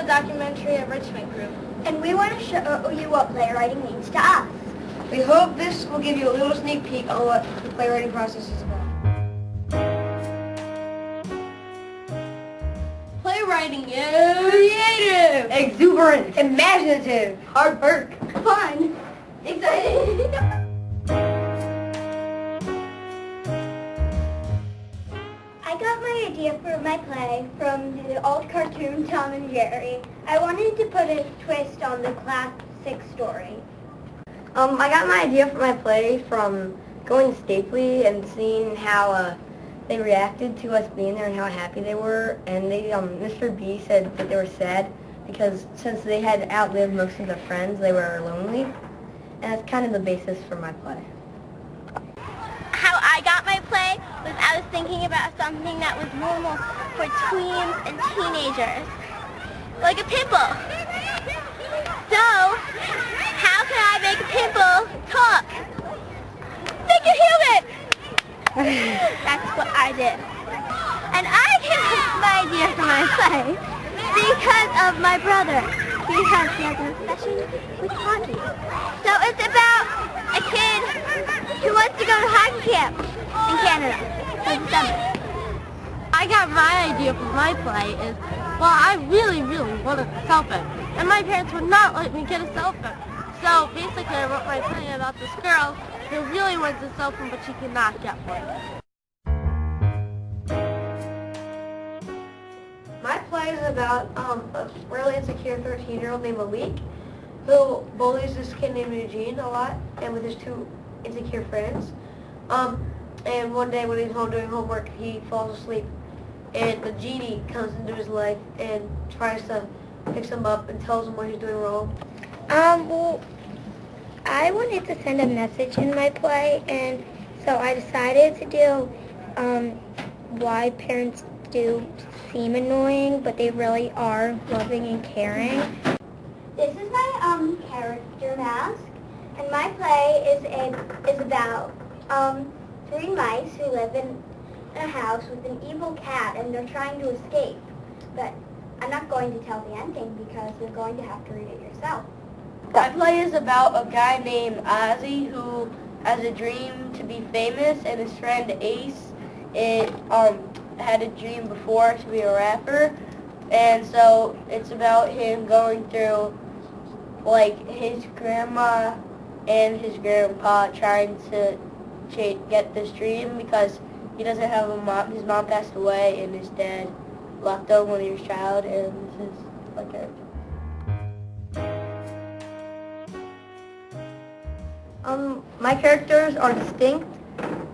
Documentary Enrichment Group. And we want to show you what playwriting means to us. We hope this will give you a little sneak peek on what the playwriting process is about. Playwriting is creative, Exuberant, imaginative, hard work, Fun, exciting. I got my idea for my play from the old cartoon Tom and Jerry. I wanted to put a twist on the classic story. I got my idea for my play from going to Stapley and seeing how they reacted to us being there and how happy they were. And they, Mr. B said that they were sad because since they had outlived most of their friends, they were lonely. And that's kind of the basis for my play. How I got my play was I was thinking about something that was normal for tweens and teenagers, like a pimple. So, how can I make a pimple talk? Think you're human! That's what I did. And I came up with my idea for my play because of my brother. He has an obsession with hockey. So it's about a kid who wants to go to hockey camp in Canada for the summer. I got my idea for my play is, well, I really wanted a cell phone, and my parents would not let me get a cell phone. So basically I wrote my play about this girl who really wants a cell phone, but she cannot get one. My play is about a really insecure 13-year-old named Malik who bullies this kid named Eugene a lot and with his two insecure friends. And one day when he's home doing homework, he falls asleep and the genie comes into his life and tries to fix him up and tells him what he's doing wrong. Well, I wanted to send a message in my play, and so I decided to do why parents do seem annoying, but they really are loving and caring. This is my character mask, and my play is about three mice who live in a house with an evil cat, and they're trying to escape. But I'm not going to tell the ending because you're going to have to read it yourself. My play is about a guy named Ozzy who has a dream to be famous, and his friend Ace had a dream before to be a rapper, and so it's about him going through like his grandma and his grandpa trying to get this dream because he doesn't have a mom. His mom passed away and his dad left him when he was a child, and this is my character. My characters are distinct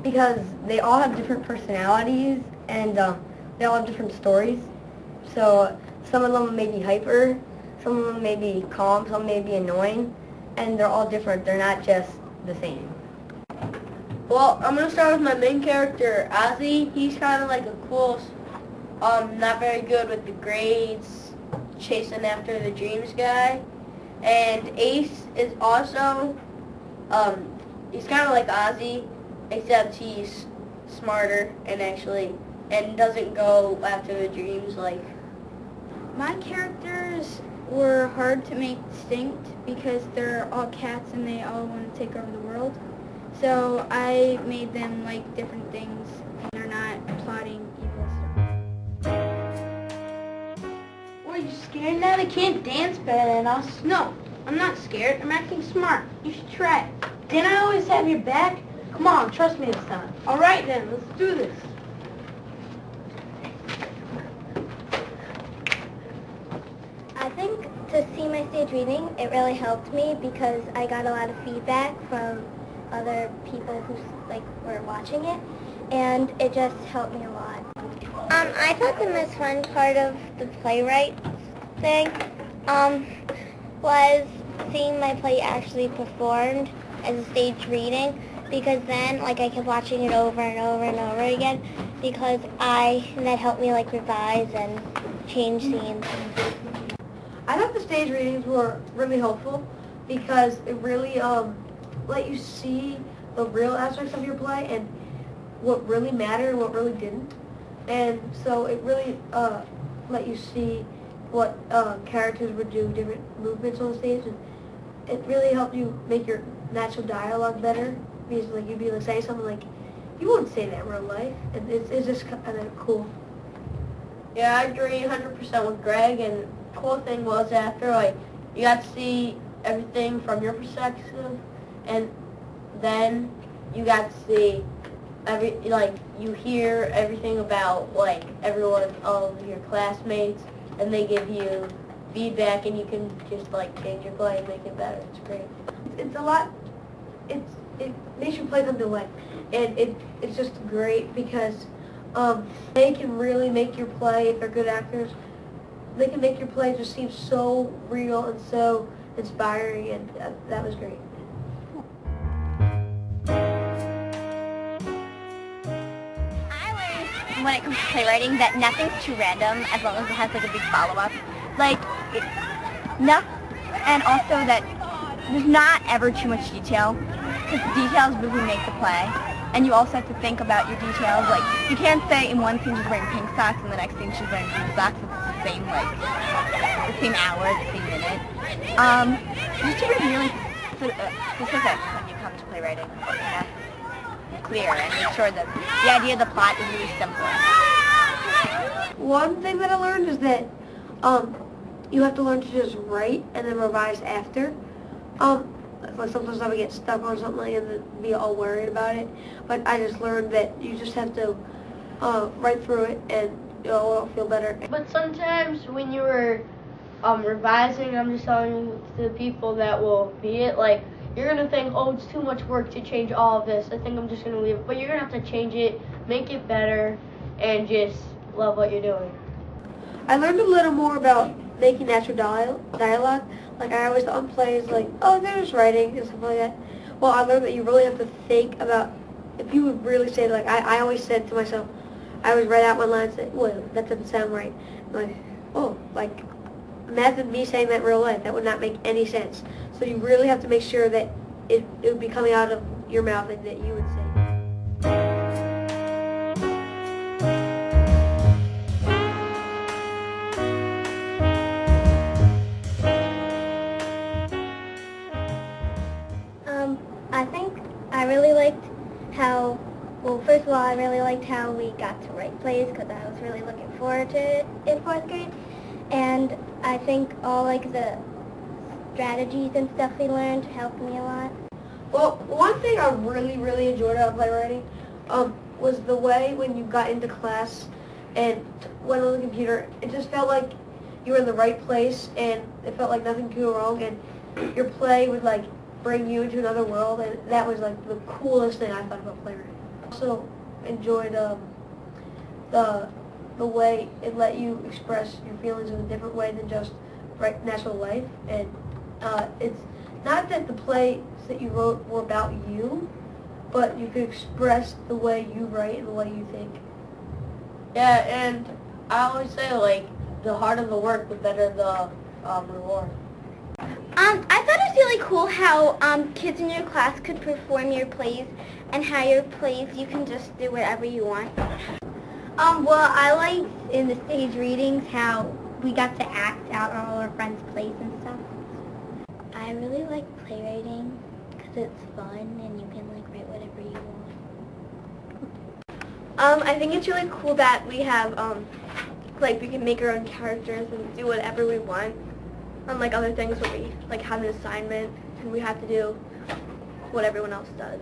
because they all have different personalities and they all have different stories. So some of them may be hyper, some of them may be calm, some may be annoying, and they're all different. They're not just the same. Well, I'm going to start with my main character, Ozzy. He's kind of like a cool, not very good with the grades, chasing after the dreams guy. And Ace is also, he's kind of like Ozzy, except he's smarter and doesn't go after the dreams like. My characters were hard to make distinct because they're all cats and they all want to take over the world. So I made them like different things and they're not plotting evil stuff. What, are you scared now? They can't dance better than us. No, I'm not scared. I'm acting smart. You should try it. Didn't I always have your back? Come on, trust me this time. All right then, let's do this. I think to see my stage reading, it really helped me because I got a lot of feedback from other people who were watching it, and it just helped me a lot. I thought the most fun part of the playwright thing was seeing my play actually performed as a stage reading, because then I kept watching it over and over and over again because that helped me revise and change scenes. I thought the stage readings were really helpful because it really let you see the real aspects of your play and what really mattered and what really didn't. And so it really let you see what characters would do, different movements on the stage, and it really helped you make your natural dialogue better, because like you'd be able to say something like, you wouldn't say that in real life, and it's just kind of cool. Yeah, I agree 100% with Greg, and the cool thing was after, like, you got to see everything from your perspective, and then you got to see you hear everything about, like, everyone, all of your classmates, and they give you feedback, and you can just, like, change your play and make it better. It's great. It's a lot, it makes you play something like, and it's just great because they can really make your play, if they're good actors, they can make your play just seem so real and so inspiring, and that was great. I learned when it comes to playwriting that nothing's too random as long as it has like a big follow-up. Like, and also that there's not ever too much detail, because details really make the play. And you also have to think about your details. Like, you can't say in one scene she's wearing pink socks and the next scene she's wearing blue socks. It's the same, like, the same hour, the same minute. You have to be really specific when you come to playwriting. You have to be clear and make sure that the idea of the plot is really simple. One thing that I learned is that you have to learn to just write and then revise after. Like sometimes I would get stuck on something and then be all worried about it. But I just learned that you just have to write through it and it'll feel better. But sometimes when you were revising, I'm just telling you to the people that will be it, like, you're going to think, oh, it's too much work to change all of this. I think I'm just going to leave it. But you're going to have to change it, make it better, and just love what you're doing. I learned a little more about making natural dialogue. Like, I always thought in plays, like, oh, they're just writing and stuff like that. Well, I learned that you really have to think about, if you would really say, like, I always said to myself, I always write out one line and say, well, that doesn't sound right. I'm like, oh, like, imagine me saying that in real life. That would not make any sense. So you really have to make sure that it would be coming out of your mouth and that you would say. I think I really liked how, well, first of all, I really liked how we got to write plays because I was really looking forward to it in 4th grade. And I think all, like, the strategies and stuff we learned helped me a lot. Well, one thing I really, really enjoyed about playwriting was the way when you got into class and went on the computer, it just felt like you were in the right place and it felt like nothing could go wrong, and your play would, like, bring you into another world, and that was, like, the coolest thing I thought about playwriting. I also enjoyed the way it let you express your feelings in a different way than just natural life, and it's not that the plays that you wrote were about you, but you could express the way you write and the way you think. Yeah, and I always say, like, the harder the work, the better the reward. I thought it was really cool how kids in your class could perform your plays, and how your plays you can just do whatever you want. Well, I liked in the stage readings how we got to act out all our friends' plays and stuff. I really like playwriting because it's fun and you can, like, write whatever you want. I think it's really cool that we have, like, we can make our own characters and do whatever we want. Unlike other things where we, like, have an assignment and we have to do what everyone else does.